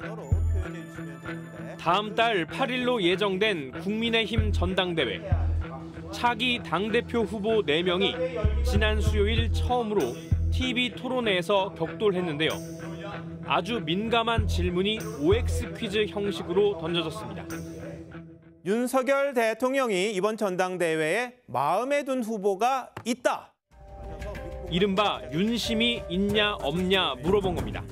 단어로 표현해 주시면 되는데. 다음 달 8일로 예정된 국민의힘 전당대회. 차기 당대표 후보 4명이 지난 수요일 처음으로 TV 토론회에서 격돌했는데요. 아주 민감한 질문이 OX 퀴즈 형식으로 던져졌습니다. 윤석열 대통령이 이번 전당대회에 마음에 든 후보가 있다. 이른바 윤심이 있냐 없냐 물어본 겁니다.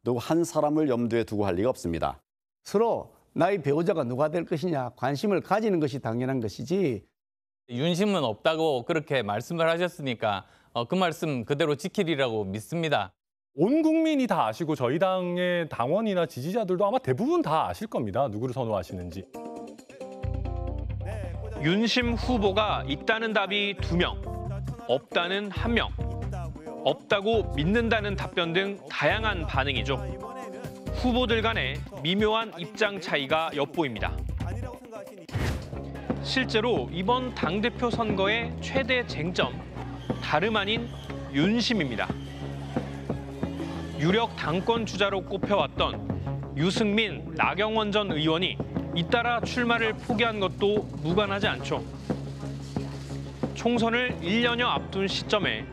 누구 한 사람을 염두에 두고 할 리가 없습니다. 서로 나의 배우자가 누가 될 것이냐 관심을 가지는 것이 당연한 것이지. 윤심은 없다고 그렇게 말씀을 하셨으니까 그 말씀 그대로 지키리라고 믿습니다. 온 국민이 다 아시고 저희 당의 당원이나 지지자들도 아마 대부분 다 아실 겁니다. 누구를 선호하시는지. 윤심 후보가 있다는 답이 2명, 없다는 1명, 없다고 믿는다는 답변 등 다양한 반응이죠. 후보들 간의 미묘한 입장 차이가 엿보입니다. 실제로 이번 당대표 선거의 최대 쟁점, 다름 아닌 윤심입니다. 유력 당권 주자로 꼽혀왔던 유승민, 나경원 전 의원이 잇따라 출마를 포기한 것도 무관하지 않죠. 총선을 1년여 앞둔 시점에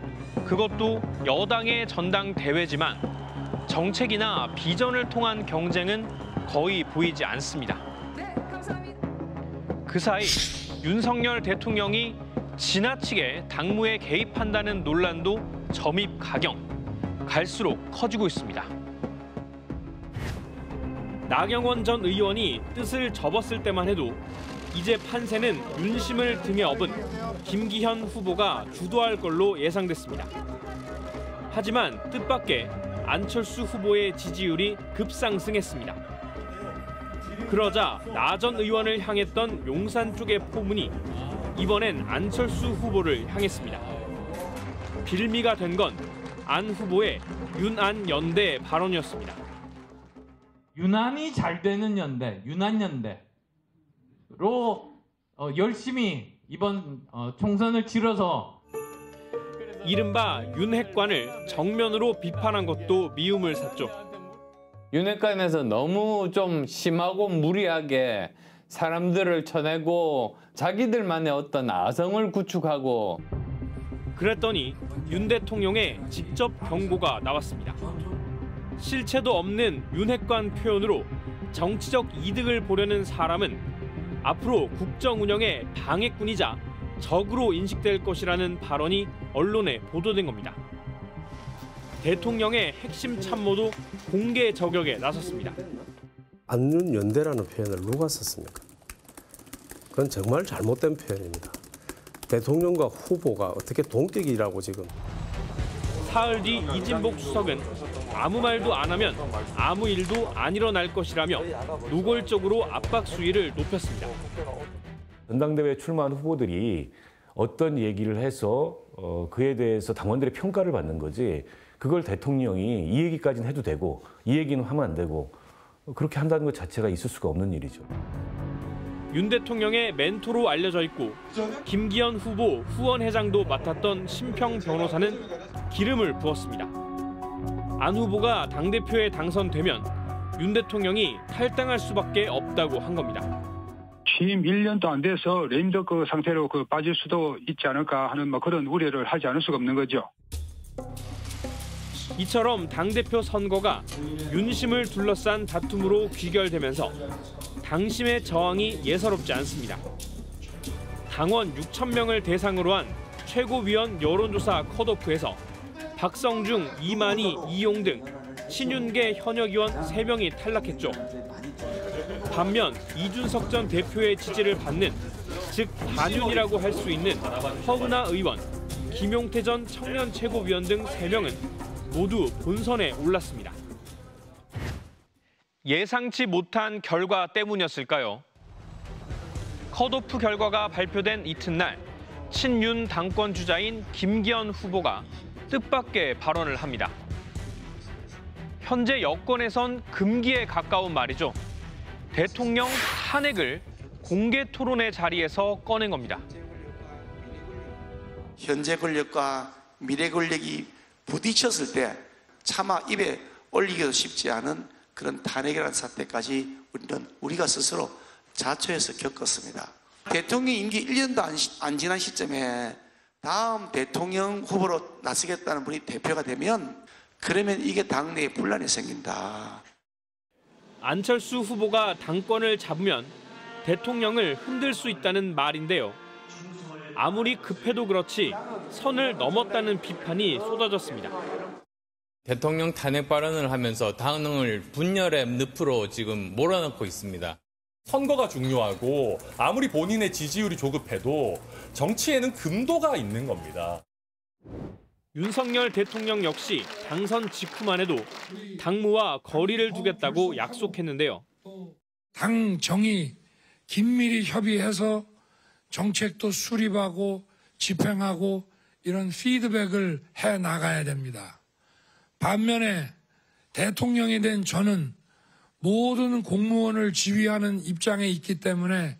그것도 여당의 전당대회지만 정책이나 비전을 통한 경쟁은 거의 보이지 않습니다. 그 사이 윤석열 대통령이 지나치게 당무에 개입한다는 논란도 점입가경, 갈수록 커지고 있습니다. 나경원 전 의원이 뜻을 접었을 때만 해도 이제 판세는 윤심을 등에 업은 김기현 후보가 주도할 걸로 예상됐습니다. 하지만 뜻밖의 안철수 후보의 지지율이 급상승했습니다. 그러자 나 전 의원을 향했던 용산 쪽의 포문이 이번엔 안철수 후보를 향했습니다. 빌미가 된 건 안 후보의 윤안 연대 발언이었습니다. 유난히 잘 되는 연대, 유난연대로 열심히 이번 총선을 치러서 이른바 윤핵관을 정면으로 비판한 것도 미움을 샀죠. 윤핵관에서 너무 좀 심하고 무리하게 사람들을 쳐내고 자기들만의 어떤 아성을 구축하고 그랬더니 윤 대통령의 직접 경고가 나왔습니다. 실체도 없는 윤핵관 표현으로 정치적 이득을 보려는 사람은 앞으로 국정 운영의 방해꾼이자 적으로 인식될 것이라는 발언이 언론에 보도된 겁니다. 대통령의 핵심 참모도 공개 저격에 나섰습니다. 안윤연대라는 표현을 누가 썼습니까? 그건 정말 잘못된 표현입니다. 대통령과 후보가 어떻게 동격이라고 지금. 사흘 뒤 이진복 수석은 아무 말도 안 하면 아무 일도 안 일어날 것이라며 노골적으로 압박 수위를 높였습니다. 전당대회에 출마한 후보들이 어떤 얘기를 해서 그에 대해서 당원들의 평가를 받는 거지 그걸 대통령이 이 얘기까지는 해도 되고 이 얘기는 하면 안 되고 그렇게 한다는 것 자체가 있을 수가 없는 일이죠. 윤 대통령의 멘토로 알려져 있고 김기현 후보 후원회장도 맡았던 심평 변호사는 기름을 부었습니다. 안 후보가 당대표에 당선되면 윤 대통령이 탈당할 수밖에 없다고 한 겁니다. 취임 1년도 안 돼서 레임덕 상태로 빠질 수도 있지 않을까 하는 그런 우려를 하지 않을 수가 없는 거죠. 이처럼 당대표 선거가 윤심을 둘러싼 다툼으로 귀결되면서 당심의 저항이 예사롭지 않습니다. 당원 6,000명을 대상으로 한 최고위원 여론조사 컷오프에서 박성중, 이만희, 이용 등 신윤계 현역 의원 3명이 탈락했죠. 반면 이준석 전 대표의 지지를 받는, 즉 반윤이라고 할 수 있는 허은하 의원, 김용태 전 청년 최고위원 등 3명은 모두 본선에 올랐습니다. 예상치 못한 결과 때문이었을까요? 컷오프 결과가 발표된 이튿날 친윤 당권 주자인 김기현 후보가 뜻밖의 발언을 합니다. 현재 여권에선 금기에 가까운 말이죠. 대통령 탄핵을 공개 토론회 자리에서 꺼낸 겁니다. 현재 권력과 미래 권력이 부딪혔을 때 차마 입에 올리기도 쉽지 않은 그런 탄핵이라는 사태까지 우리가 스스로 자초해서 겪었습니다. 대통령 임기 1년도 안 지난 시점에 다음 대통령 후보로 나서겠다는 분이 대표가 되면 그러면 이게 당내에 분란이 생긴다. 안철수 후보가 당권을 잡으면 대통령을 흔들 수 있다는 말인데요. 아무리 급해도 그렇지 선을 넘었다는 비판이 쏟아졌습니다. 대통령 탄핵 발언을 하면서 당을 분열의 늪으로 지금 몰아넣고 있습니다. 선거가 중요하고 아무리 본인의 지지율이 조급해도 정치에는 금도가 있는 겁니다. 윤석열 대통령 역시 당선 직후만 해도 당무와 거리를 두겠다고 약속했는데요. 당정이 긴밀히 협의해서 정책도 수립하고 집행하고 이런 피드백을 해 나가야 됩니다. 반면에 대통령이 된 저는 모든 공무원을 지휘하는 입장에 있기 때문에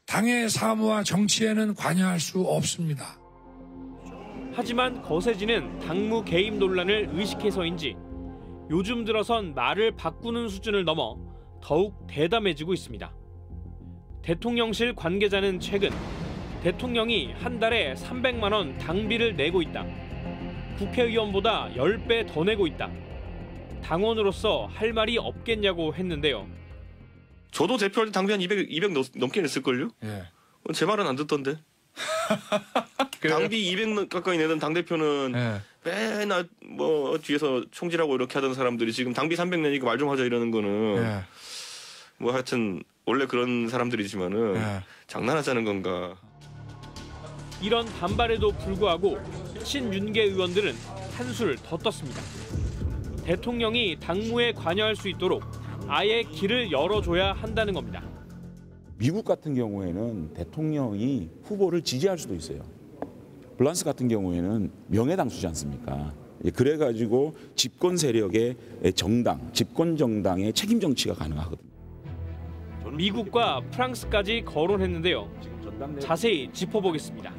당의 사무와 정치에는 관여할 수 없습니다. 하지만 거세지는 당무 개입 논란을 의식해서인지 요즘 들어선 말을 바꾸는 수준을 넘어 더욱 대담해지고 있습니다. 대통령실 관계자는 최근 대통령이 한 달에 300만 원 당비를 내고 있다. 국회의원보다 10배 더 내고 있다. 당원으로서 할 말이 없겠냐고 했는데요. 저도 대표할 때 당비 한 200 넘게 냈을걸요? 예. 제 말은 안 듣던데. 당비 200 가까이 내던 당대표는 맨날 뭐 뒤에서 총질하고 이렇게 하던 사람들이 지금 당비 300 내니까 말 좀 하자 이러는 거는 뭐 하여튼 원래 그런 사람들이지만은 장난하자는 건가. 이런 반발에도 불구하고 친윤계 의원들은 한술 더 떴습니다. 대통령이 당무에 관여할 수 있도록 아예 길을 열어줘야 한다는 겁니다. 미국 같은 경우에는 대통령이 후보를 지지할 수도 있어요. 프랑스 같은 경우에는 명예당수지 않습니까? 그래가지고 집권 세력의 정당, 집권 정당의 책임 정치가 가능하거든요. 미국과 프랑스까지 거론했는데요. 자세히 짚어보겠습니다.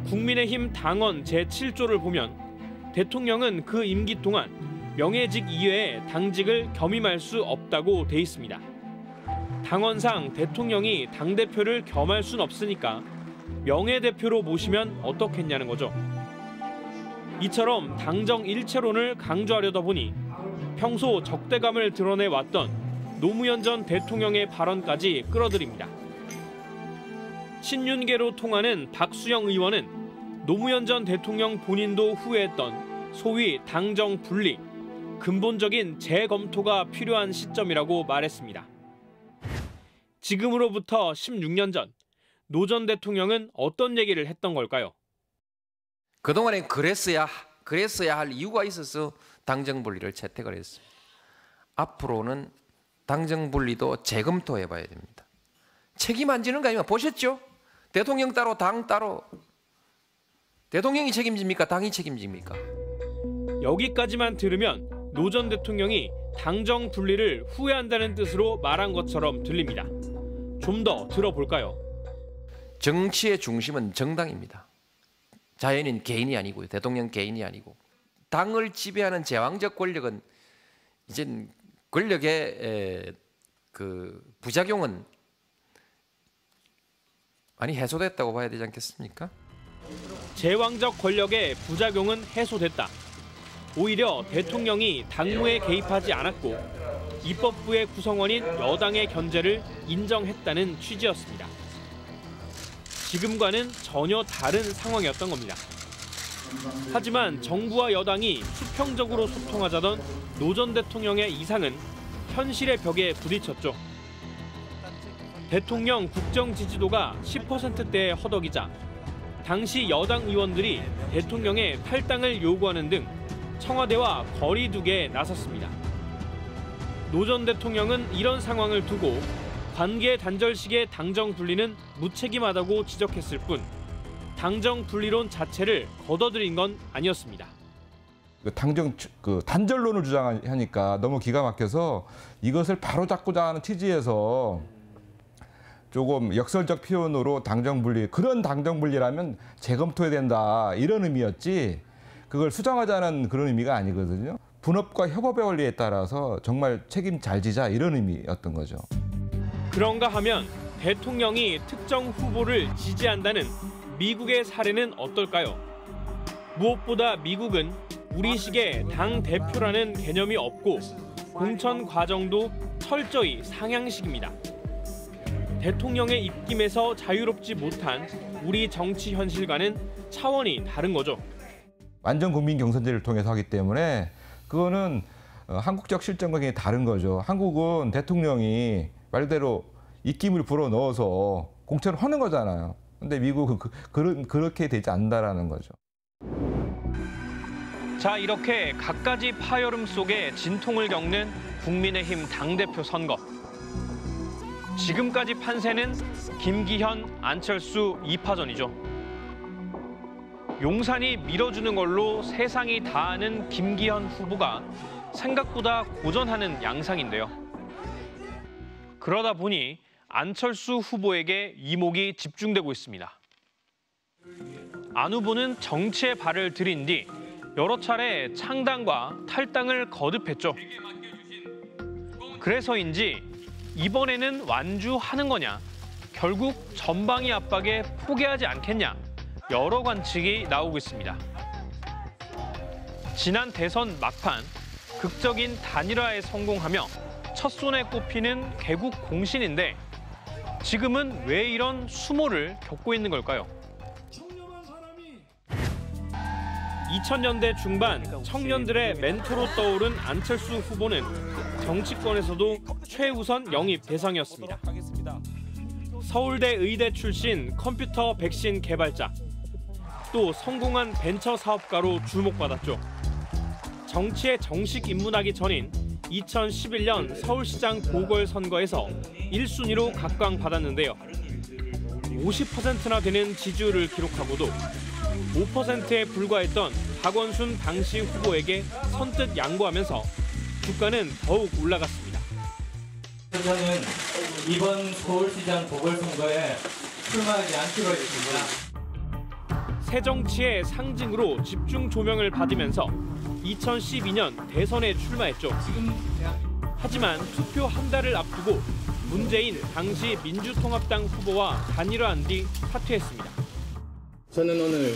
국민의힘 당원 제7조를 보면 대통령은 그 임기 동안 명예직 이외에 당직을 겸임할 수 없다고 돼 있습니다. 당원상 대통령이 당대표를 겸할 순 없으니까 명예대표로 모시면 어떻겠냐는 거죠. 이처럼 당정 일체론을 강조하려다 보니 평소 적대감을 드러내왔던 노무현 전 대통령의 발언까지 끌어들입니다. 친윤계로 통하는 박수영 의원은 노무현 전 대통령 본인도 후회했던 소위 당정 분리, 근본적인 재검토가 필요한 시점이라고 말했습니다. 지금으로부터 16년 전 노 전 대통령은 어떤 얘기를 했던 걸까요? 그동안에 그랬어야 할 이유가 있어서 당정 분리를 채택을 했습니다. 앞으로는 당정 분리도 재검토해 봐야 됩니다. 책임 안 지는 거 아니면 보셨죠? 대통령 따로 당 따로. 대통령이 책임집니까? 당이 책임집니까? 여기까지만 들으면 노 전 대통령이 당정 분리를 후회한다는 뜻으로 말한 것처럼 들립니다. 좀 더 들어볼까요? 정치의 중심은 정당입니다. 자연인 개인이 아니고요. 대통령 개인이 아니고. 당을 지배하는 제왕적 권력은 이제 권력의 그 부작용은 많이 해소됐다고 봐야 되지 않겠습니까? 제왕적 권력의 부작용은 해소됐다. 오히려 대통령이 당무에 개입하지 않았고 입법부의 구성원인 여당의 견제를 인정했다는 취지였습니다. 지금과는 전혀 다른 상황이었던 겁니다. 하지만 정부와 여당이 수평적으로 소통하자던 노 전 대통령의 이상은 현실의 벽에 부딪혔죠. 대통령 국정 지지도가 10%대에 허덕이자 당시 여당 의원들이 대통령의 탈당을 요구하는 등 청와대와 거리 두기에 나섰습니다. 노 전 대통령은 이런 상황을 두고 관계 단절식의 당정 분리는 무책임하다고 지적했을 뿐 당정 분리론 자체를 걷어들인 건 아니었습니다. 단절론을 주장하니까 너무 기가 막혀서 이것을 바로잡고자 하는 취지에서 조금 역설적 표현으로 당정 분리, 그런 당정 분리라면 재검토해야 된다 이런 의미였지 그걸 수정하자는 그런 의미가 아니거든요. 분업과 협업의 원리에 따라서 정말 책임 잘 지자 이런 의미였던 거죠. 그런가 하면 대통령이 특정 후보를 지지한다는 미국의 사례는 어떨까요? 무엇보다 미국은 우리식의 당 대표라는 개념이 없고 공천 과정도 철저히 상향식입니다. 대통령의 입김에서 자유롭지 못한 우리 정치 현실과는 차원이 다른 거죠. 완전 국민 경선제를 통해서 하기 때문에 그거는 한국적 실정과 굉장히 다른 거죠. 한국은 대통령이 말대로 입김을 불어넣어서 공천을 하는 거잖아요. 근데 미국은 그렇게 되지 않는다라는 거죠. 자, 이렇게 갖가지 파열음 속에 진통을 겪는 국민의힘 당대표 선거. 지금까지 판세는 김기현, 안철수 2파전이죠. 용산이 밀어주는 걸로 세상이 다 아는 김기현 후보가 생각보다 고전하는 양상인데요. 그러다 보니 안철수 후보에게 이목이 집중되고 있습니다. 안 후보는 정치에 발을 들인 뒤 여러 차례 창당과 탈당을 거듭했죠. 그래서인지 이번에는 완주하는 거냐, 결국 전방위 압박에 포기하지 않겠냐, 여러 관측이 나오고 있습니다. 지난 대선 막판 극적인 단일화에 성공하며 첫 손에 꼽히는 개국 공신인데 지금은 왜 이런 수모를 겪고 있는 걸까요? 2000년대 중반 청년들의 멘토로 떠오른 안철수 후보는 정치권에서도 최우선 영입 대상이었습니다. 서울대 의대 출신 컴퓨터 백신 개발자, 또 성공한 벤처 사업가로 주목받았죠. 정치에 정식 입문하기 전인 2011년 서울시장 보궐선거에서 1순위로 각광받았는데요. 50%나 되는 지지율을 기록하고도 5%에 불과했던 박원순 당시 후보에게 선뜻 양보하면서 주가는 더욱 올라갔습니다. 저는 이번 서울시장 보궐선거에 출마하지 않기로 했습니다. 새정치의 상징으로 집중 조명을 받으면서 2012년 대선에 출마했죠. 하지만 투표 한 달을 앞두고 문재인 당시 민주통합당 후보와 단일화한 뒤 사퇴했습니다. 저는 오늘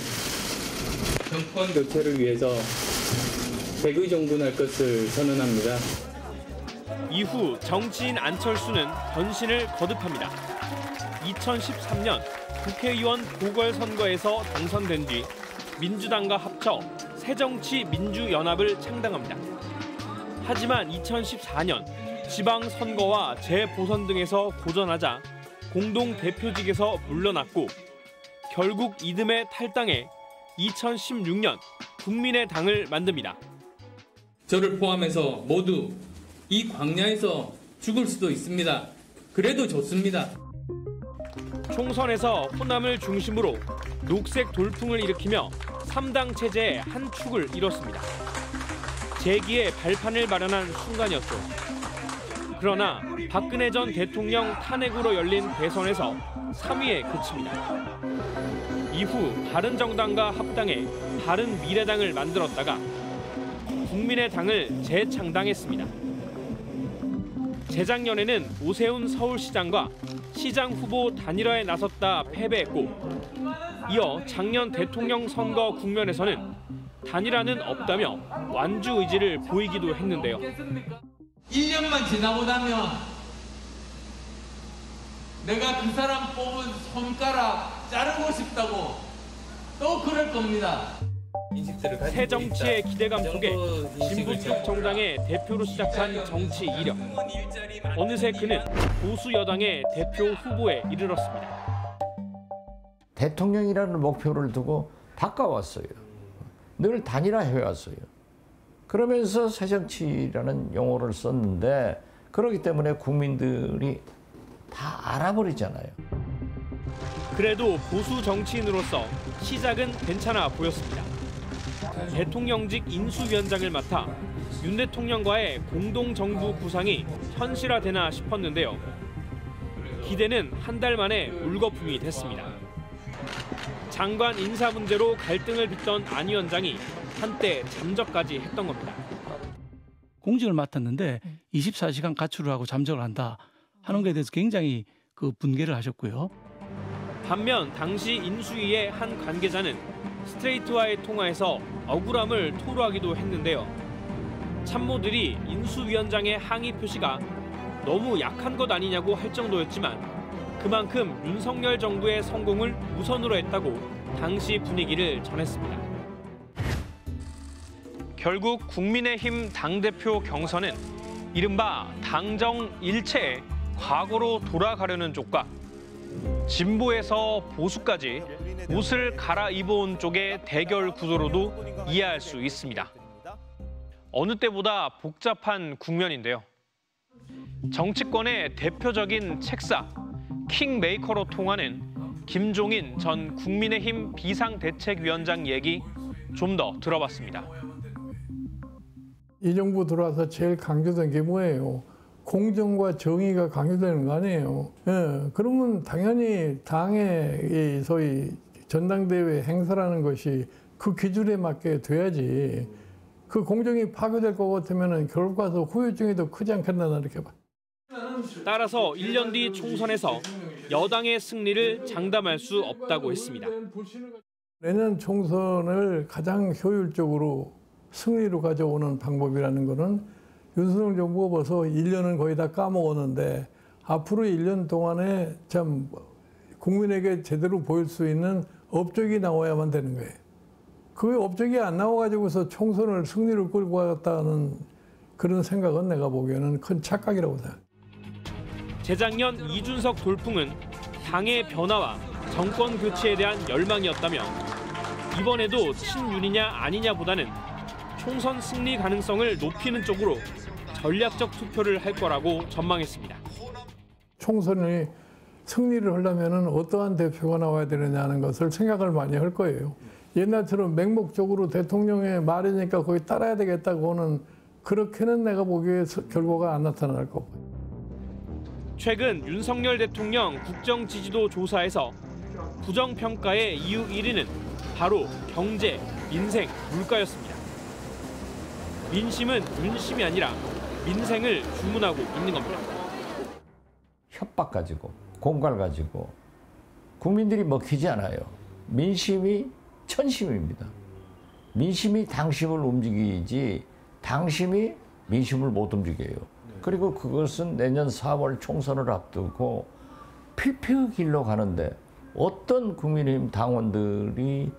정권 교체를 위해서 백의종군할 것을 선언합니다. 이후 정치인 안철수는 변신을 거듭합니다. 2013년 국회의원 보궐선거에서 당선된 뒤 민주당과 합쳐 새정치민주연합을 창당합니다. 하지만 2014년 지방선거와 재보선 등에서 고전하자 공동대표직에서 물러났고 결국 이듬해 탈당해 2016년 국민의당을 만듭니다. 저를 포함해서 모두 이 광야에서 죽을 수도 있습니다. 그래도 좋습니다. 총선에서 호남을 중심으로 녹색 돌풍을 일으키며 3당 체제의 한 축을 이뤘습니다. 재기의 발판을 마련한 순간이었죠. 그러나 박근혜 전 대통령 탄핵으로 열린 대선에서 3위에 그칩니다. 이후 바른정당과 합당해 바른미래당을 만들었다가 국민의당을 재창당했습니다. 재작년에는 오세훈 서울시장과 시장 후보 단일화에 나섰다 패배했고 이어 작년 대통령 선거 국면에서는 단일화는 없다며 완주 의지를 보이기도 했는데요. 1년만 지나고 나면 내가 그 사람 뽑은 손가락 자르고 싶다고 또 그럴 겁니다. 새 정치의 기대감 속에 진보 쪽 정당의 대표로 시작한 정치 이력. 어느새 그는 보수 여당의 대표 후보에 이르렀습니다. 대통령이라는 목표를 두고 바꿔왔어요. 늘 단일화해왔어요. 그러면서 새정치라는 용어를 썼는데 그렇기 때문에 국민들이 다 알아버리잖아요. 그래도 보수 정치인으로서 시작은 괜찮아 보였습니다. 대통령직 인수위원장을 맡아 윤 대통령과의 공동정부 구상이 현실화되나 싶었는데요. 기대는 한 달 만에 물거품이 됐습니다. 장관 인사 문제로 갈등을 빚던 안 위원장이 한때 잠적까지 했던 겁니다. 공직을 맡았는데 24시간 가출을 하고 잠적을 한다 하는 것에 대해서 굉장히 그 분개를 하셨고요. 반면 당시 인수위의 한 관계자는 스트레이트와의 통화에서 억울함을 토로하기도 했는데요. 참모들이 인수위원장의 항의 표시가 너무 약한 것 아니냐고 할 정도였지만 그만큼 윤석열 정부의 성공을 우선으로 했다고 당시 분위기를 전했습니다. 결국 국민의힘 당대표 경선은 이른바 당정 일체의 과거로 돌아가려는 쪽과 진보에서 보수까지 옷을 갈아입어온 쪽의 대결 구도로도 이해할 수 있습니다. 어느 때보다 복잡한 국면인데요. 정치권의 대표적인 책사, 킹메이커로 통하는 김종인 전 국민의힘 비상대책위원장 얘기 좀 더 들어봤습니다. 이 정부 들어와서 제일 강조된 게 뭐예요? 공정과 정의가 강조되는 거 아니에요. 예, 그러면 당연히 당의 소위 전당대회 행사라는 것이 그 기준에 맞게 돼야지. 그 공정이 파괴될 것 같으면 결과도 후유증이 더 크지 않겠나 이렇게 봐. 따라서 1년 뒤 총선에서 여당의 승리를 장담할 수 없다고 했습니다. 내년 총선을 가장 효율적으로 승리로 가져오는 방법이라는 것은 윤석열 정부가 벌써 1년은 거의 다 까먹었는데 앞으로 1년 동안에 참 국민에게 제대로 보일 수 있는 업적이 나와야만 되는 거예요. 그 업적이 안 나와가지고서 총선을 승리로 끌고 갔다는 그런 생각은 내가 보기에는 큰 착각이라고 생각합니다. 재작년 이준석 돌풍은 당의 변화와 정권 교체에 대한 열망이었다며 이번에도 친윤이냐 아니냐보다는 총선 승리 가능성을 높이는 쪽으로 전략적 투표를 할 거라고 전망했습니다. 총선이 승리를 하려면 어떠한 대표가 나와야 되느냐는 것을 생각을 많이 할 거예요. 옛날처럼 맹목적으로 대통령의 말이니까 거기 따라야 되겠다고는 그렇게는 내가 보기에 결과가 안 나타날 거고. 최근 윤석열 대통령 국정 지지도 조사에서 부정평가의 이유 1위는 바로 경제, 민생, 물가였습니다. 민심은 윤심이 아니라 민생을 주문하고 있는 겁니다. 협박 가지고, 공갈 가지고 국민들이 먹히지 않아요. 민심이 천심입니다. 민심이 당심을 움직이지 당심이 민심을 못 움직여요. 그리고 그것은 내년 4월 총선을 앞두고 필패의 길로 가는데 어떤 국민의힘 당원들이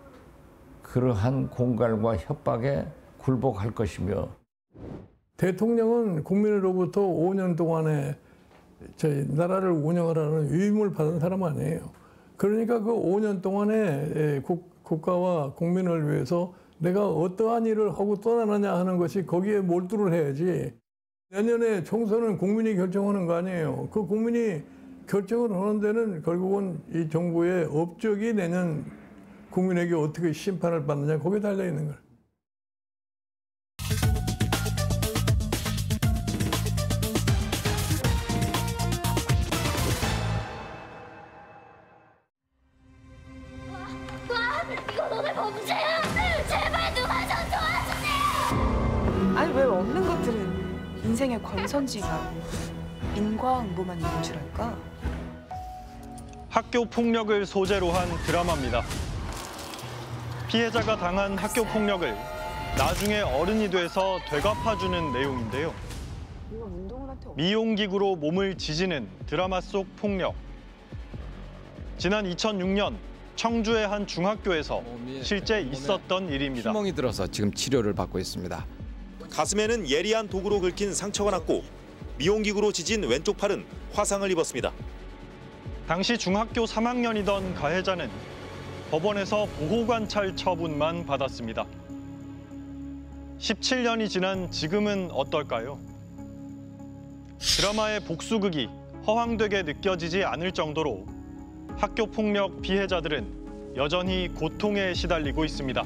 그러한 공갈과 협박에 굴복할 것이며. 대통령은 국민으로부터 5년 동안에 저희 나라를 운영을 하는 위임을 받은 사람 아니에요. 그러니까 그 5년 동안에 국가와 국민을 위해서 내가 어떠한 일을 하고 떠나느냐 하는 것이 거기에 몰두를 해야지. 내년에 총선은 국민이 결정하는 거 아니에요. 그 국민이 결정을 하는 데는 결국은 이 정부의 업적이 내년 국민에게 어떻게 심판을 받느냐 거기에 달려 있는 거예요. 이거 너네 범죄야! 제발 누가 좀 도와주세요! 아니 왜 없는 것들은 인생의 권선징악, 인과응보만 있는 줄 알까? 학교 폭력을 소재로 한 드라마입니다. 피해자가 당한 학교 폭력을 나중에 어른이 돼서 되갚아주는 내용인데요. 미용기구로 몸을 지지는 드라마 속 폭력. 지난 2006년 청주의 한 중학교에서 실제 있었던 일입니다. 구멍이 들어서 지금 치료를 받고 있습니다. 가슴에는 예리한 도구로 긁힌 상처가 났고 미용기구로 지진 왼쪽 팔은 화상을 입었습니다. 당시 중학교 3학년이던 가해자는 법원에서 보호관찰 처분만 받았습니다. 17년이 지난 지금은 어떨까요? 드라마의 복수극이 허황되게 느껴지지 않을 정도로 학교폭력 피해자들은 여전히 고통에 시달리고 있습니다.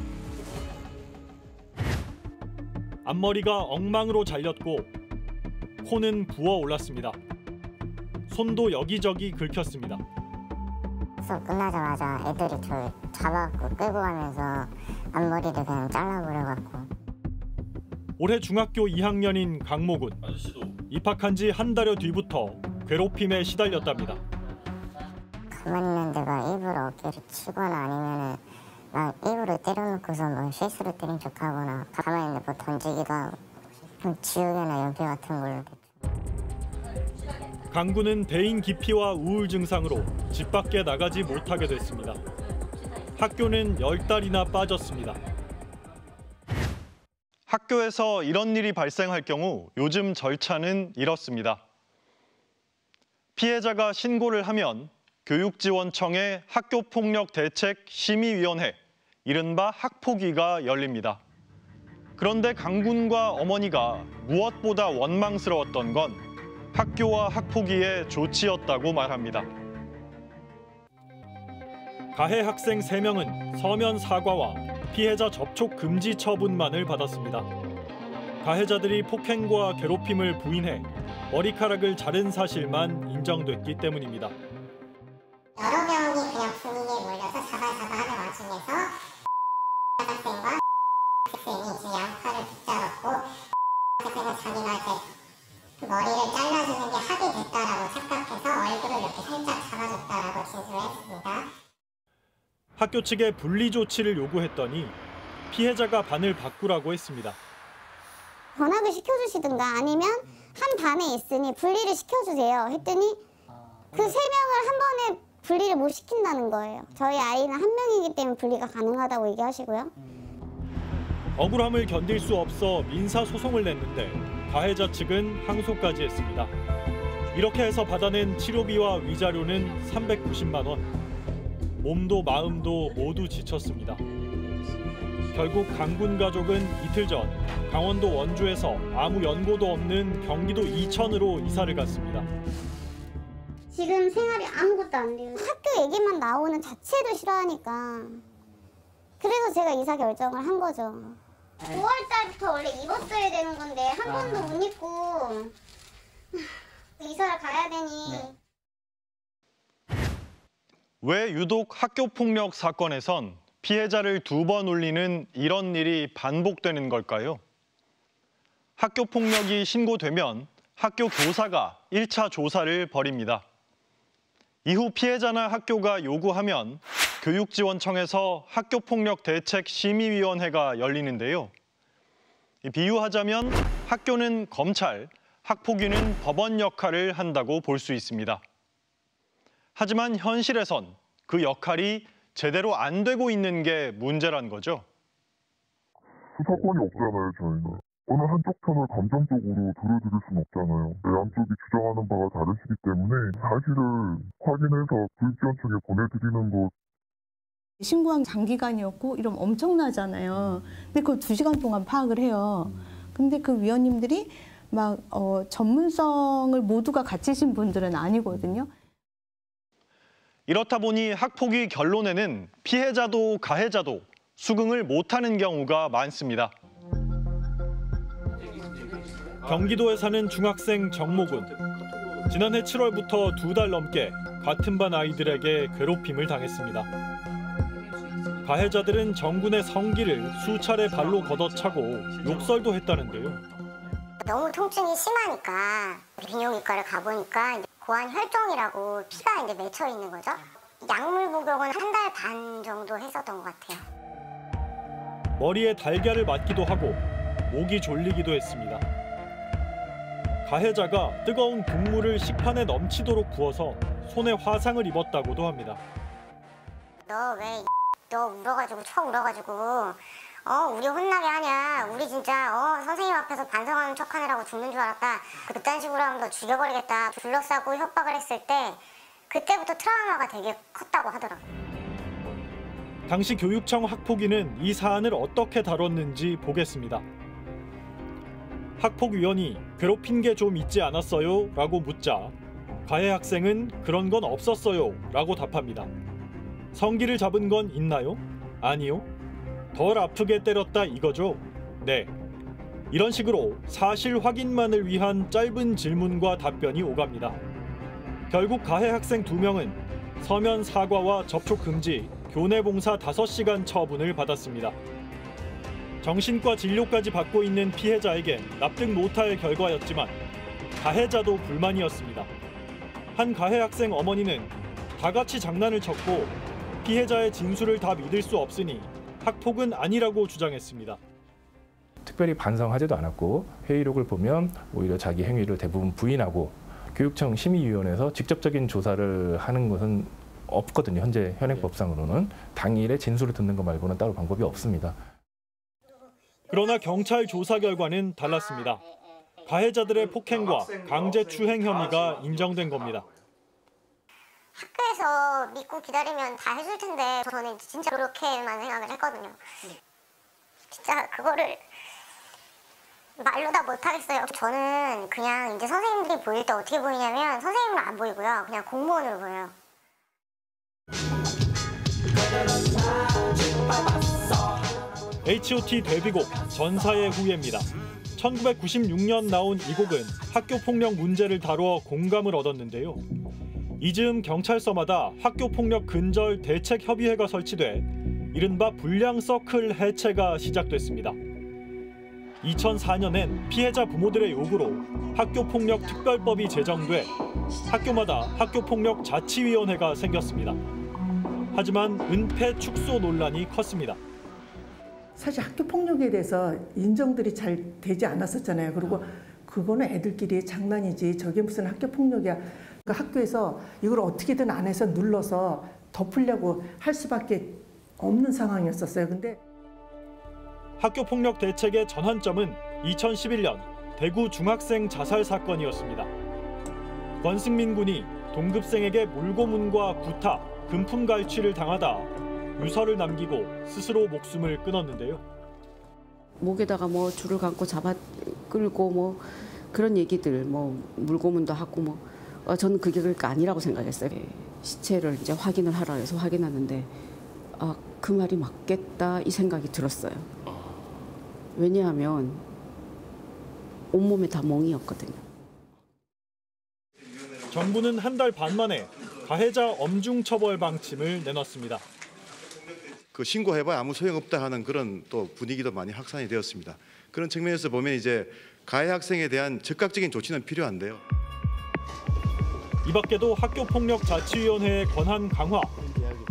앞머리가 엉망으로 잘렸고 코는 부어올랐습니다. 손도 여기저기 긁혔습니다. 수업 끝나자마자 애들이 저를 잡아갖고 끌고 가면서 앞머리를 그냥 잘라버려갖고. 올해 중학교 2학년인 강모군. 입학한 지 한 달여 뒤부터 괴롭힘에 시달렸답니다. 가만히 있는데 막 일부러 어깨를 치거나 아니면은 막 일부러 때려놓고서 뭐 실수로 때린 척하거나 가만히 있는데 뭐 던지기도 하고 지우개나 연필 같은 걸로. 강군은 대인 기피와 우울 증상으로 집 밖에 나가지 못하게 됐습니다. 학교는 10달이나 빠졌습니다. 학교에서 이런 일이 발생할 경우 요즘 절차는 이렇습니다. 피해자가 신고를 하면 교육지원청의 학교폭력대책심의위원회, 이른바 학폭위가 열립니다. 그런데 강군과 어머니가 무엇보다 원망스러웠던 건 학교와 학폭위의 조치였다고 말합니다. 가해 학생 3명은 서면 사과와 피해자 접촉 금지 처분만을 받았습니다. 가해자들이 폭행과 괴롭힘을 부인해 머리카락을 자른 사실만 인정됐기 때문입니다. 여러 명이 그냥 분위기에 몰려서 자발하는 와중에서 학생과 학생이 이제 양팔을 붙잡았고 학생은 자기가 이제 머리를 잘라주는 게 합의됐다라고 착각해서 얼굴을 이렇게 살짝 잡아줬다라고 진술을 했습니다. 학교 측에 분리 조치를 요구했더니 피해자가 반을 바꾸라고 했습니다. 변학을 시켜주시든가 아니면 한 반에 있으니 분리를 시켜주세요 했더니 그 3명을 한 번에 분리를 못 시킨다는 거예요. 저희 아이는 한 명이기 때문에 분리가 가능하다고 얘기하시고요. 억울함을 견딜 수 없어 민사소송을 냈는데 가해자 측은 항소까지 했습니다. 이렇게 해서 받아낸 치료비와 위자료는 390만 원. 몸도 마음도 모두 지쳤습니다. 결국 강군 가족은 이틀 전 강원도 원주에서 아무 연고도 없는 경기도 이천으로 이사를 갔습니다. 지금 생활이 아무것도 안 돼요. 학교 얘기만 나오는 자체도 싫어하니까. 그래서 제가 이사 결정을 한 거죠. 5월 달부터 원래 입었어야 되는 건데 한 번도 못 입고 이사를 가야 되니. 왜 유독 학교폭력 사건에선 피해자를 2번 울리는 이런 일이 반복되는 걸까요? 학교폭력이 신고되면 학교 교사가 1차 조사를 벌입니다. 이후 피해자나 학교가 요구하면 교육지원청에서 학교폭력대책심의위원회가 열리는데요. 비유하자면 학교는 검찰, 학폭위는 법원 역할을 한다고 볼 수 있습니다. 하지만 현실에선 그 역할이 제대로 안 되고 있는 게 문제란 거죠. 수사권이 없잖아요, 저희는. 어느 한쪽 편을 감정적으로 들어드릴 수는 없잖아요. 양쪽이 주장하는 바가 다르시기 때문에 사실을 확인해서 교육지원청에 보내드리는 것. 신고한 장기간이었고 이러면 엄청나잖아요. 근데 그걸 2시간 동안 파악을 해요. 근데 그 위원님들이 막 전문성을 모두가 갖추신 분들은 아니거든요. 이렇다 보니 학폭위 결론에는 피해자도 가해자도 수긍을 못하는 경우가 많습니다. 경기도에 사는 중학생 정모군. 지난해 7월부터 2달 넘게 같은 반 아이들에게 괴롭힘을 당했습니다. 가해자들은 정군의 성기를 수차례 발로 걷어차고 욕설도 했다는데요. 너무 통증이 심하니까 비뇨기과를 가보니까 고환 혈종이라고 피가 이제 맺혀 있는 거죠. 약물 복용은 한 달 반 정도 했었던 것 같아요. 머리에 달걀을 맞기도 하고 목이 졸리기도 했습니다. 가해자가 뜨거운 국물을 식판에 넘치도록 부어서 손에 화상을 입었다고도 합니다. 너 왜 너 울어가지고 쳐 울어가지고 우리 혼나게 하냐. 우리 진짜 선생님 앞에서 반성하는 척하느라고 죽는 줄 알았다. 그딴 식으로 하면 너 죽여버리겠다. 둘러싸고 협박을 했을 때 그때부터 트라우마가 되게 컸다고 하더라고요. 당시 교육청 학폭위는 이 사안을 어떻게 다뤘는지 보겠습니다. 학폭위원이 괴롭힌 게 좀 있지 않았어요? 라고 묻자 가해 학생은 그런 건 없었어요 라고 답합니다. 성기를 잡은 건 있나요? 아니요. 덜 아프게 때렸다 이거죠? 네. 이런 식으로 사실 확인만을 위한 짧은 질문과 답변이 오갑니다. 결국 가해 학생 2명은 서면 사과와 접촉 금지, 교내 봉사 5시간 처분을 받았습니다. 정신과 진료까지 받고 있는 피해자에게 납득 못할 결과였지만 가해자도 불만이었습니다. 한 가해 학생 어머니는 다 같이 장난을 쳤고 피해자의 진술을 다 믿을 수 없으니 학폭은 아니라고 주장했습니다. 특별히 반성하지도 않았고 회의록을 보면 오히려 자기 행위를 대부분 부인하고 교육청 심의위원회에서 직접적인 조사를 하는 것은 없거든요. 현재 현행법상으로는 당일에 진술을 듣는 것 말고는 따로 방법이 없습니다. 그러나 경찰 조사 결과는 달랐습니다. 가해자들의 폭행과 강제추행 혐의가 인정된 겁니다. 학교에서 믿고 기다리면 다 해줄 텐데 저는 진짜 그렇게만 생각을 했거든요. 진짜 그거를 말로 다 못하겠어요. 저는 그냥 이제 선생님들이 보일 때 어떻게 보이냐면 선생님은 안 보이고요. 그냥 공무원으로 보여요. H.O.T 데뷔곡 전사의 후예입니다. 1996년 나온 이 곡은 학교폭력 문제를 다루어 공감을 얻었는데요. 이즈음 경찰서마다 학교폭력 근절 대책협의회가 설치돼 이른바 불량서클 해체가 시작됐습니다. 2004년엔 피해자 부모들의 요구로 학교폭력 특별법이 제정돼 학교마다 학교폭력 자치위원회가 생겼습니다. 하지만 은폐 축소 논란이 컸습니다. 사실 학교폭력에 대해서 인정들이 잘 되지 않았었잖아요. 그리고 그거는 애들끼리의 장난이지 저게 무슨 학교폭력이야. 그러니까 학교에서 이걸 어떻게든 안에서 눌러서 덮으려고 할 수밖에 없는 상황이었었어요. 근데 학교폭력 대책의 전환점은 2011년 대구 중학생 자살 사건이었습니다. 권승민 군이 동급생에게 물고문과 구타, 금품 갈취를 당하다 유서를 남기고 스스로 목숨을 끊었는데요. 목에다가 뭐 줄을 감고 잡아 끌고 뭐 그런 얘기들, 뭐 물고문도 하고 뭐 저는 그게 그러니까 아니라고 생각했어요. 시체를 이제 확인을 하라 해서 확인하는데 그 말이 맞겠다 이 생각이 들었어요. 왜냐하면 온몸에 다 멍이었거든요. 정부는 한 달 반 만에 가해자 엄중 처벌 방침을 내놨습니다. 그 신고해봐야 아무 소용없다 하는 그런 또 분위기도 많이 확산이 되었습니다. 그런 측면에서 보면 이제 가해 학생에 대한 즉각적인 조치는 필요한데요. 이 밖에도 학교폭력자치위원회의 권한 강화,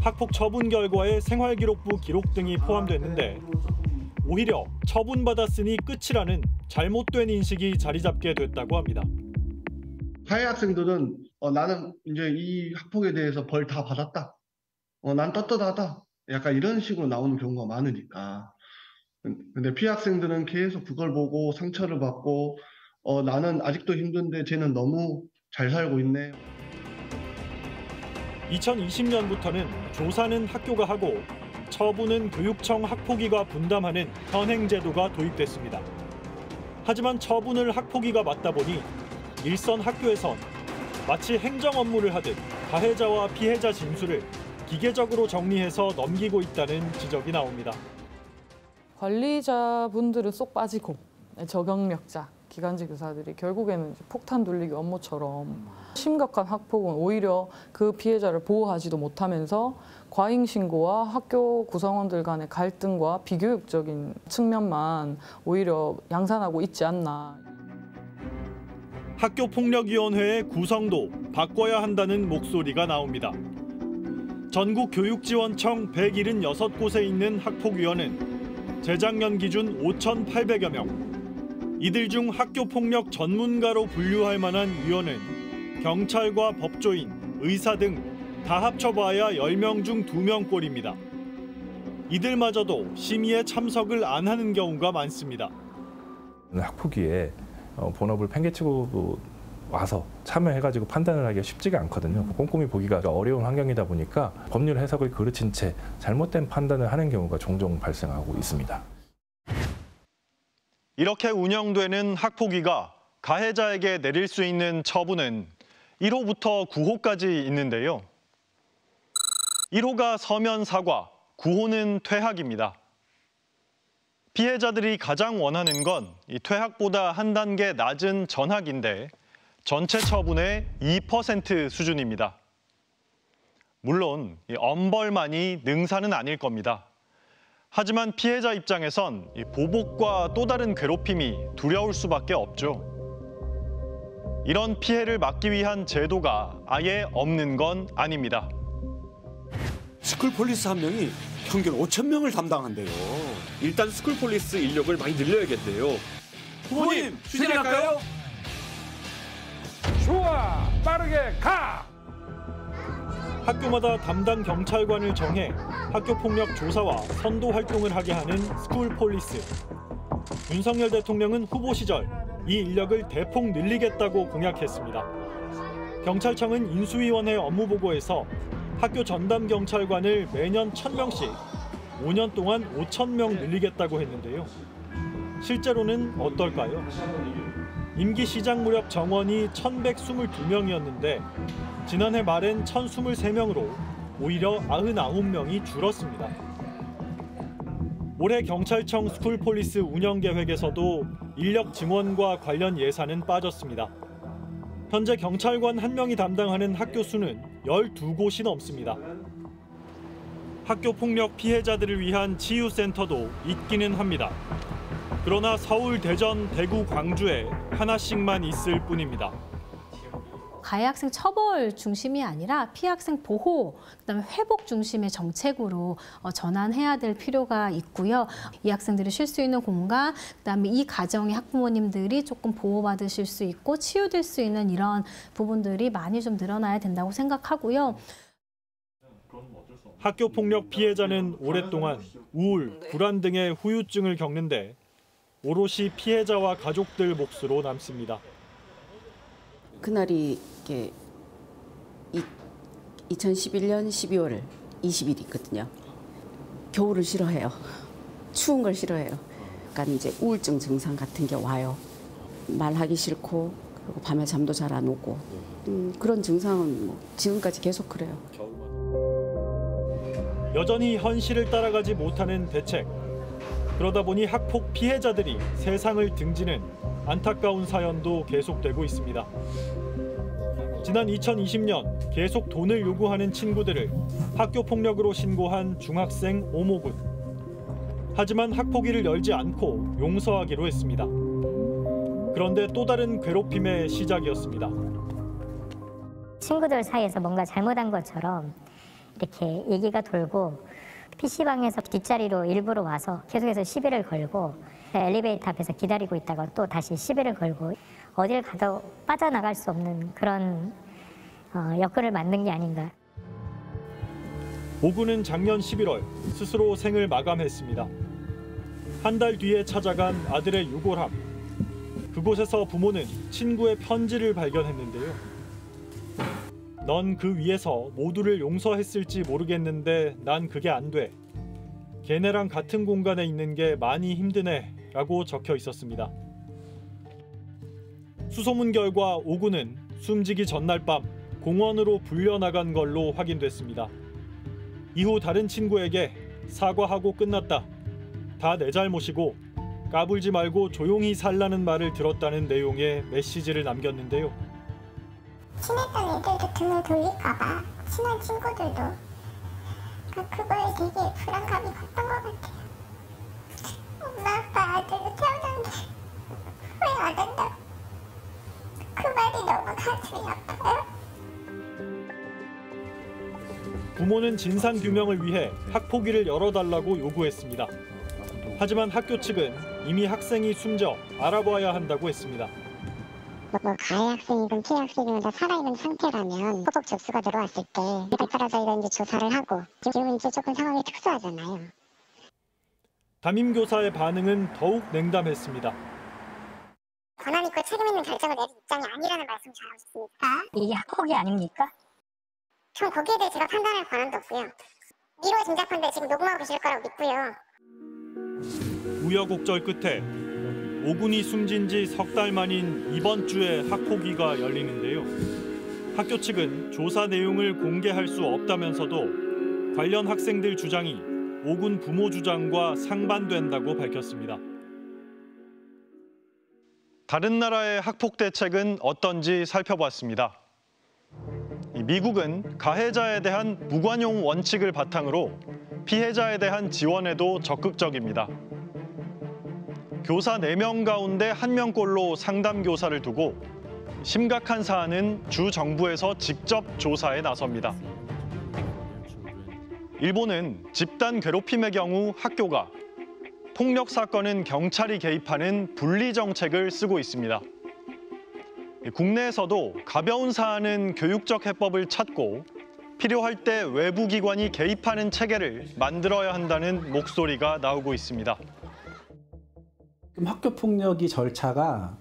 학폭 처분 결과에 생활기록부 기록 등이 포함됐는데 오히려 처분받았으니 끝이라는 잘못된 인식이 자리 잡게 됐다고 합니다. 가해 학생들은 나는 이제 이 학폭에 대해서 벌 다 받았다. 난 떳떳하다. 약간 이런 식으로 나오는 경우가 많으니까. 근데 피해 학생들은 계속 그걸 보고 상처를 받고 나는 아직도 힘든데 쟤는 너무 잘 살고 있네. 2020년부터는 조사는 학교가 하고 처분은 교육청 학폭위가 분담하는 현행 제도가 도입됐습니다. 하지만 처분을 학폭위가 맡다 보니 일선 학교에선 마치 행정 업무를 하듯 가해자와 피해자 진술을 기계적으로 정리해서 넘기고 있다는 지적이 나옵니다. 관리자분들은 쏙 빠지고 저경력자, 기간직 의사들이 결국에는 폭탄 돌리기 업무처럼 심각한 학폭은 오히려 그 피해자를 보호하지도 못하면서 과잉 신고와 학교 구성원들 간의 갈등과 비교육적인 측면만 오히려 양산하고 있지 않나. 학교폭력위원회의 구성도 바꿔야 한다는 목소리가 나옵니다. 전국교육지원청 176곳에 있는 학폭위원은 재작년 기준 5,800여 명. 이들 중 학교폭력 전문가로 분류할 만한 위원은 경찰과 법조인, 의사 등 다 합쳐봐야 10명 중 2명꼴입니다. 이들마저도 심의에 참석을 안 하는 경우가 많습니다. 학폭위에 본업을 팽개치고 와서 참여해가지고 판단을 하기가 쉽지가 않거든요. 꼼꼼히 보기가 어려운 환경이다 보니까 법률 해석을 그르친 채 잘못된 판단을 하는 경우가 종종 발생하고 있습니다. 이렇게 운영되는 학폭위가 가해자에게 내릴 수 있는 처분은 1호부터 9호까지 있는데요. 1호가 서면 사과, 9호는 퇴학입니다. 피해자들이 가장 원하는 건 이 퇴학보다 한 단계 낮은 전학인데 전체 처분의 2% 수준입니다. 물론 엄벌만이 능사는 아닐 겁니다. 하지만 피해자 입장에선 이 보복과 또 다른 괴롭힘이 두려울 수밖에 없죠. 이런 피해를 막기 위한 제도가 아예 없는 건 아닙니다. 스쿨폴리스 한 명이 평균 5,000명을 담당한대요. 일단 스쿨폴리스 인력을 많이 늘려야겠대요. 후보님, 추진할까요? 좋아, 빠르게 가! 학교마다 담당 경찰관을 정해 학교 폭력 조사와 선도 활동을 하게 하는 스쿨폴리스. 윤석열 대통령은 후보 시절 이 인력을 대폭 늘리겠다고 공약했습니다. 경찰청은 인수위원회 업무보고에서 학교 전담 경찰관을 매년 1,000명씩 5년 동안 5,000명 늘리겠다고 했는데요. 실제로는 어떨까요? 임기 시작 무렵 정원이 1,122명이었는데 지난해 말엔 1,023명으로 오히려 99명이 줄었습니다. 올해 경찰청 스쿨폴리스 운영 계획에서도 인력 증원과 관련 예산은 빠졌습니다. 현재 경찰관 1명이 담당하는 학교 수는 12곳이 넘습니다. 학교 폭력 피해자들을 위한 치유센터도 있기는 합니다. 그러나 서울, 대전, 대구, 광주에 하나씩만 있을 뿐입니다. 가해 학생 처벌 중심이 아니라 피해 학생 보호, 그다음에 회복 중심의 정책으로 전환해야 될 필요가 있고요. 이 학생들이 쉴 수 있는 공간, 그다음에 이 가정의 학부모님들이 조금 보호받으실 수 있고 치유될 수 있는 이런 부분들이 많이 좀 늘어나야 된다고 생각하고요. 학교 폭력 피해자는 오랫동안 우울, 불안 등의 후유증을 겪는데 오롯이 피해자와 가족들 몫으로 남습니다. 그날이 이게 2011년 12월 20일이거든요. 겨울을 싫어해요. 추운 걸 싫어해요. 약간 이제 우울증 증상 같은 게 와요. 말하기 싫고 그리고 밤에 잠도 잘 안 오고 그런 증상은 뭐 지금까지 계속 그래요. 여전히 현실을 따라가지 못하는 대책. 그러다 보니 학폭 피해자들이 세상을 등지는 안타까운 사연도 계속되고 있습니다. 지난 2020년 계속 돈을 요구하는 친구들을 학교 폭력으로 신고한 중학생 오모군. 하지만 학폭위를 열지 않고 용서하기로 했습니다. 그런데 또 다른 괴롭힘의 시작이었습니다. 친구들 사이에서 뭔가 잘못한 것처럼 이렇게 얘기가 돌고 PC방에서 뒷자리로 일부러 와서 계속해서 시비를 걸고 엘리베이터 앞에서 기다리고 있다가 또 다시 시비를 걸고 어딜 가도 빠져나갈 수 없는 그런 여건을 만든 게 아닌가. 오군은 작년 11월 스스로 생을 마감했습니다. 한 달 뒤에 찾아간 아들의 유골함. 그곳에서 부모는 친구의 편지를 발견했는데요. 넌 그 위에서 모두를 용서했을지 모르겠는데 난 그게 안 돼. 걔네랑 같은 공간에 있는 게 많이 힘드네 라고 적혀 있었습니다. 수소문 결과 오군은 숨지기 전날 밤 공원으로 불려나간 걸로 확인됐습니다. 이후 다른 친구에게 사과하고 끝났다. 다 내 잘못이고 까불지 말고 조용히 살라는 말을 들었다는 내용의 메시지를 남겼는데요. 친했던 애들도 등을 돌릴까 봐 친한 친구들도 그거에 되게 불안감이 컸던 것 같아요. 엄마 아빠 아들도 태어났는데 왜 안 한다고 그 말이 너무 가슴이 아파요. 부모는 진상규명을 위해 학폭위를 열어달라고 요구했습니다. 하지만 학교 측은 이미 학생이 숨져 알아봐야 한다고 했습니다. 가해 학생이든 피해 학생이든 다 살아있는 상태라면 후속 접수가 들어왔을 때 그에 따라 저희가 이제 조사를 하고 지금은 이제 조금 상황이 특수하잖아요. 담임교사의 반응은 더욱 냉담했습니다. 권한 있고 책임 있는 결정을 내릴 입장이 아니라는 말씀 잘하고 싶습니다. 이게 학폭이 아닙니까? 전 거기에 대해 제가 판단할 권한도 없고요. 미뤄 짐작컨대 지금 녹음하고 계실 거라고 믿고요. 우여곡절 끝에 오군이 숨진 지 석 달 만인 이번 주에 학폭위가 열리는데요. 학교 측은 조사 내용을 공개할 수 없다면서도 관련 학생들 주장이 오군 부모 주장과 상반된다고 밝혔습니다. 다른 나라의 학폭 대책은 어떤지 살펴봤습니다. 미국은 가해자에 대한 무관용 원칙을 바탕으로 피해자에 대한 지원에도 적극적입니다. 교사 4명 가운데 1명꼴로 상담 교사를 두고 심각한 사안은 주 정부에서 직접 조사에 나섭니다. 일본은 집단 괴롭힘의 경우 학교가, 폭력 사건은 경찰이 개입하는 분리 정책을 쓰고 있습니다. 국내에서도 가벼운 사안은 교육적 해법을 찾고 필요할 때 외부 기관이 개입하는 체계를 만들어야 한다는 목소리가 나오고 있습니다. 학교 폭력이 절차가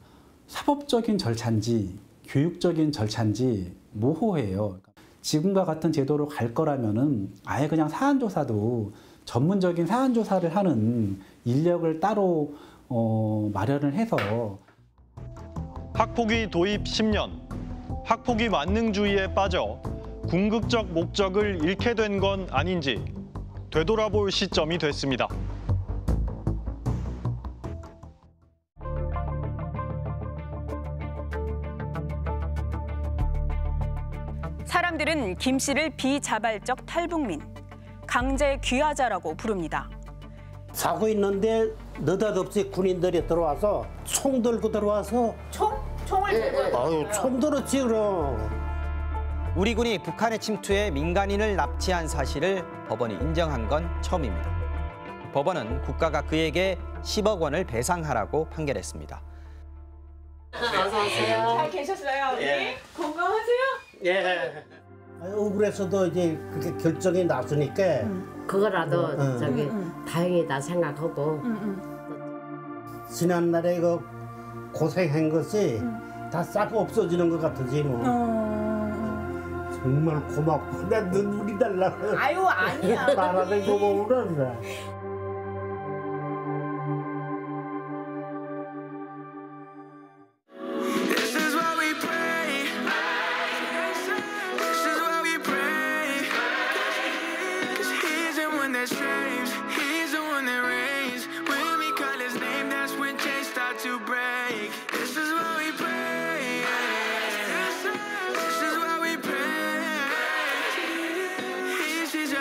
사법적인 절차인지 교육적인 절차인지 모호해요. 지금과 같은 제도로 갈 거라면은 아예 그냥 사안 조사도 전문적인 사안 조사를 하는 인력을 따로 마련을 해서 학폭위 도입 10년, 학폭위 만능주의에 빠져 궁극적 목적을 잃게 된 건 아닌지 되돌아볼 시점이 됐습니다. 사람들은 김 씨를 비자발적 탈북민, 강제 귀화자라고 부릅니다. 자고 있는데 느닷없이 군인들이 들어와서 총 들고 들어와서 총을 들고 아유 총 들었지 그럼. 우리 군이 북한의 침투에 민간인을 납치한 사실을 법원이 인정한 건 처음입니다. 법원은 국가가 그에게 10억 원을 배상하라고 판결했습니다. 어서 오세요. 잘 계셨어요, 어머니? 예. 건강하세요? 예. 억울해서도 이제 그게 결정이 났으니까 그거라도 다행이다 생각하고 지난날에 그 고생한 것이 다 싹 없어지는 것 같으지 뭐. 정말 고맙고 나 눈물이 날라. 아유 아니야. 말하는 거 보면.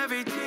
everything.